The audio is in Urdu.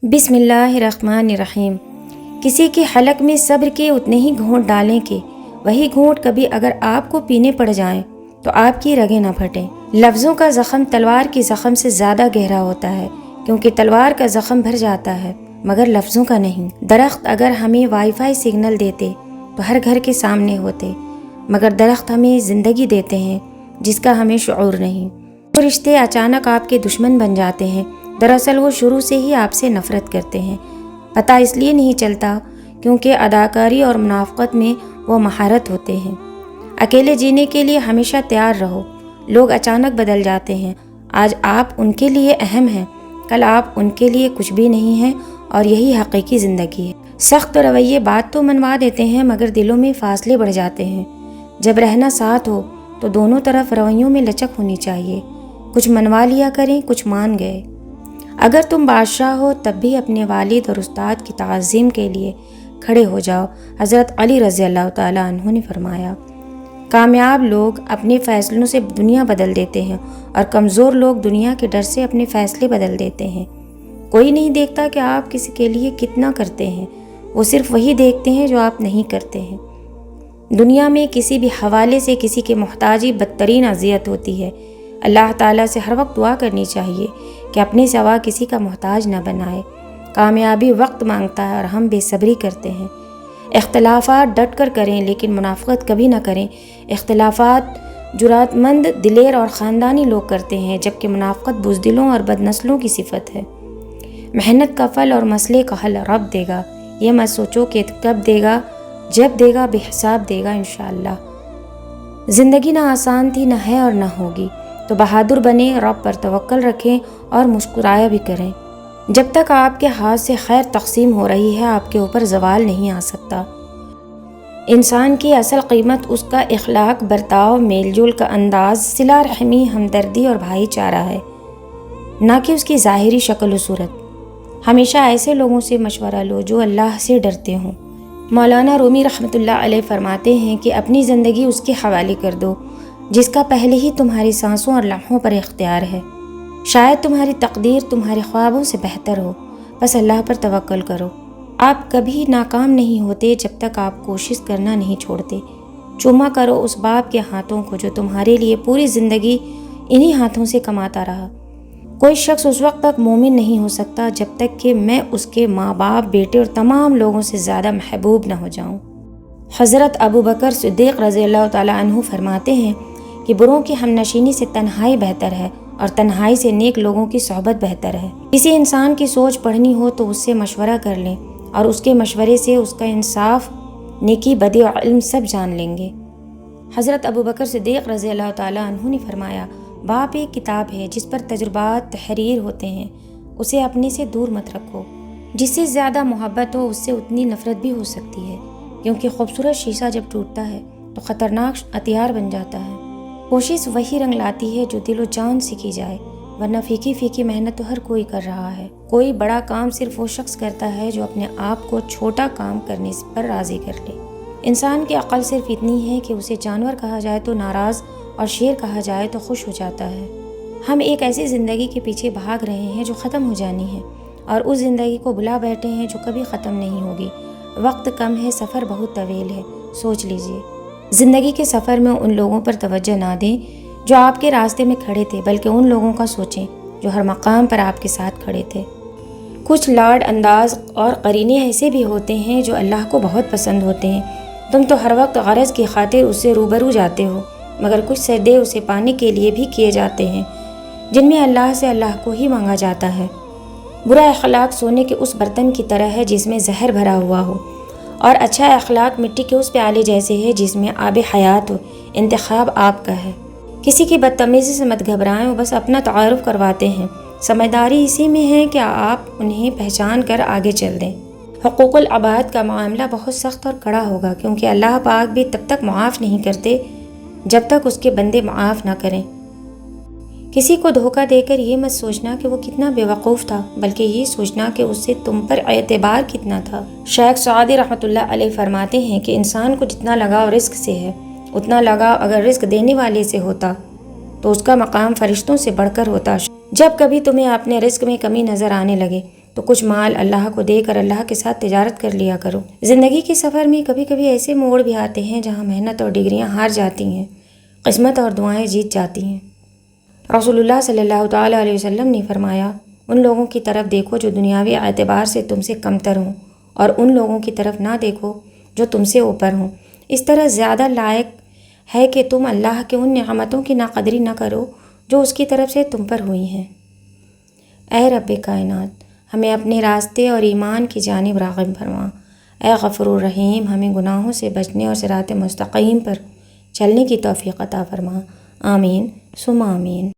بسم اللہ الرحمن الرحیم۔ کسی کے حلق میں صبر کے اتنے ہی گھونٹ ڈالیں کہ وہی گھونٹ کبھی اگر آپ کو پینے پڑ جائیں تو آپ کی رگیں نہ پھٹیں۔ لفظوں کا زخم تلوار کے زخم سے زیادہ گہرا ہوتا ہے، کیونکہ تلوار کا زخم بھر جاتا ہے مگر لفظوں کا نہیں۔ درخت اگر ہمیں وائی فائی سگنل دیتے تو ہر گھر کے سامنے ہوتے، مگر درخت ہمیں زندگی دیتے ہیں جس کا ہمیں شعور نہیں۔ وہ رشتے اچانک آپ کے دشمن بن جاتے ہیں، دراصل وہ شروع سے ہی آپ سے نفرت کرتے ہیں۔ پتہ اس لیے نہیں چلتا کیونکہ اداکاری اور منافقت میں وہ مہارت ہوتے ہیں۔ اکیلے جینے کے لیے ہمیشہ تیار رہو۔ لوگ اچانک بدل جاتے ہیں، آج آپ ان کے لیے اہم ہیں، کل آپ ان کے لیے کچھ بھی نہیں ہیں، اور یہی حقیقی زندگی ہے۔ سخت رویے بات تو منوا دیتے ہیں مگر دلوں میں فاصلے بڑھ جاتے ہیں۔ جب رہنا ساتھ ہو تو دونوں طرف رویوں میں لچک ہونی چاہیے، کچھ منوا لیا کریں، کچھ مان گئے۔ اگر تم بادشاہ ہو تب بھی اپنے والد اور استاد کی تعظیم کے لیے کھڑے ہو جاؤ۔ حضرت علی رضی اللہ تعالیٰ عنہ نے فرمایا، کامیاب لوگ اپنے فیصلوں سے دنیا بدل دیتے ہیں اور کمزور لوگ دنیا کے ڈر سے اپنے فیصلے بدل دیتے ہیں۔ کوئی نہیں دیکھتا کہ آپ کسی کے لیے کتنا کرتے ہیں، وہ صرف وہی دیکھتے ہیں جو آپ نہیں کرتے ہیں۔ دنیا میں کسی بھی حوالے سے کسی کی محتاجی بدترین اذیت ہوتی ہے۔ اللہ تعالیٰ سے ہر وقت دعا کرنی چاہیے کہ اپنے سوا کسی کا محتاج نہ بنائے۔ کامیابی وقت مانگتا ہے اور ہم بے صبری کرتے ہیں۔ اختلافات ڈٹ کر کریں لیکن منافقت کبھی نہ کریں۔ اختلافات جرأت مند، دلیر اور خاندانی لوگ کرتے ہیں، جبکہ منافقت بزدلوں اور بد نسلوں کی صفت ہے۔ محنت کا پھل اور مسئلے کا حل رب دے گا، یہ مت سوچو کہ کب دے گا، جب دے گا بے حساب دے گا انشاءاللہ۔ زندگی نہ آسان تھی، نہ ہے اور نہ ہوگی، تو بہادر بنے، رب پر توکل رکھیں اور مسکرایا بھی کریں۔ جب تک آپ کے ہاتھ سے خیر تقسیم ہو رہی ہے آپ کے اوپر زوال نہیں آ سکتا۔ انسان کی اصل قیمت اس کا اخلاق، برتاؤ، میل جول کا انداز، صلہ رحمی، ہمدردی اور بھائی چارہ ہے، نہ کہ اس کی ظاہری شکل و صورت۔ ہمیشہ ایسے لوگوں سے مشورہ لو جو اللہ سے ڈرتے ہوں۔ مولانا رومی رحمۃ اللہ علیہ فرماتے ہیں کہ اپنی زندگی اس کے حوالے کر دو جس کا پہلے ہی تمہاری سانسوں اور لمحوں پر اختیار ہے۔ شاید تمہاری تقدیر تمہارے خوابوں سے بہتر ہو، بس اللہ پر توکل کرو۔ آپ کبھی ناکام نہیں ہوتے جب تک آپ کوشش کرنا نہیں چھوڑتے۔ چوما کرو اس باپ کے ہاتھوں کو جو تمہارے لیے پوری زندگی انہی ہاتھوں سے کماتا رہا۔ کوئی شخص اس وقت تک مومن نہیں ہو سکتا جب تک کہ میں اس کے ماں باپ، بیٹے اور تمام لوگوں سے زیادہ محبوب نہ ہو جاؤں۔ حضرت ابو بکر صدیق رضی اللہ تعالیٰ عنہ فرماتے ہیں کہ بروں کی ہمنشینی سے تنہائی بہتر ہے اور تنہائی سے نیک لوگوں کی صحبت بہتر ہے۔ کسی انسان کی سوچ پڑھنی ہو تو اس سے مشورہ کر لیں اور اس کے مشورے سے اس کا انصاف، نیکی، بدی اور علم سب جان لیں گے۔ حضرت ابو بکر صدیق رضی اللہ تعالیٰ عنہ نے فرمایا، باپ ایک کتاب ہے جس پر تجربات تحریر ہوتے ہیں، اسے اپنے سے دور مت رکھو۔ جس سے زیادہ محبت ہو اس سے اتنی نفرت بھی ہو سکتی ہے، کیونکہ خوبصورت شیشہ جب ٹوٹتا ہے تو خطرناک ہتھیار بن جاتا ہے۔ کوشش وہی رنگ لاتی ہے جو دل و جان سے کی جائے، ورنہ پھیکی پھیکی محنت تو ہر کوئی کر رہا ہے۔ کوئی بڑا کام صرف وہ شخص کرتا ہے جو اپنے آپ کو چھوٹا کام کرنے پر راضی کر لے۔ انسان کی عقل صرف اتنی ہے کہ اسے جانور کہا جائے تو ناراض اور شیر کہا جائے تو خوش ہو جاتا ہے۔ ہم ایک ایسی زندگی کے پیچھے بھاگ رہے ہیں جو ختم ہو جانی ہے، اور اس زندگی کو بلا بیٹھے ہیں جو کبھی ختم نہیں ہوگی۔ وقت کم ہے، سفر بہت طویل ہے، سوچ لیجئے۔ زندگی کے سفر میں ان لوگوں پر توجہ نہ دیں جو آپ کے راستے میں کھڑے تھے، بلکہ ان لوگوں کا سوچیں جو ہر مقام پر آپ کے ساتھ کھڑے تھے۔ کچھ لاڈ انداز اور قرینے ایسے بھی ہوتے ہیں جو اللہ کو بہت پسند ہوتے ہیں۔ تم تو ہر وقت غرض کی خاطر اس سے روبرو جاتے ہو، مگر کچھ سجدے اسے پانے کے لیے بھی کیے جاتے ہیں جن میں اللہ سے اللہ کو ہی مانگا جاتا ہے۔ برا اخلاق سونے کے اس برتن کی طرح ہے جس میں زہر بھرا ہوا ہو، اور اچھا اخلاق مٹی کے اس پیالے جیسے ہے جس میں آب حیات ہو۔ انتخاب آپ کا ہے۔ کسی کی بدتمیزی سے مت گھبرائیں، وہ بس اپنا تعارف کرواتے ہیں۔ سمجھداری اسی میں ہے کہ آپ انہیں پہچان کر آگے چل دیں۔ حقوق العباد کا معاملہ بہت سخت اور کڑا ہوگا، کیونکہ اللہ پاک بھی تب تک معاف نہیں کرتے جب تک اس کے بندے معاف نہ کریں۔ کسی کو دھوکہ دے کر یہ مت سوچنا کہ وہ کتنا بے وقوف تھا، بلکہ یہ سوچنا کہ اس سے تم پر اعتبار کتنا تھا۔ شیخ سعدی رحمۃ اللہ علیہ فرماتے ہیں کہ انسان کو جتنا لگاؤ رزق سے ہے، اتنا لگاؤ اگر رزق دینے والے سے ہوتا تو اس کا مقام فرشتوں سے بڑھ کر ہوتا۔ جب کبھی تمہیں اپنے رزق میں کمی نظر آنے لگے تو کچھ مال اللہ کو دے کر اللہ کے ساتھ تجارت کر لیا کرو۔ زندگی کے سفر میں کبھی کبھی ایسے موڑ بھی آتے ہیں جہاں محنت اور ڈگریاں ہار جاتی ہیں، قسمت اور دعائیں جیت جاتی ہیں۔ رسول اللہ صلی اللہ تعالیٰ علیہ وسلم نے فرمایا، ان لوگوں کی طرف دیکھو جو دنیاوی اعتبار سے تم سے کمتر ہوں، اور ان لوگوں کی طرف نہ دیکھو جو تم سے اوپر ہوں۔ اس طرح زیادہ لائق ہے کہ تم اللہ کے ان نعمتوں کی ناقدری نہ کرو جو اس کی طرف سے تم پر ہوئی ہیں۔ اے رب کائنات، ہمیں اپنے راستے اور ایمان کی جانب راغب فرما۔ اے غفور الرحیم، ہمیں گناہوں سے بچنے اور صراط مستقیم پر چلنے کی توفیق عطا فرما۔ آمین ثم آمین۔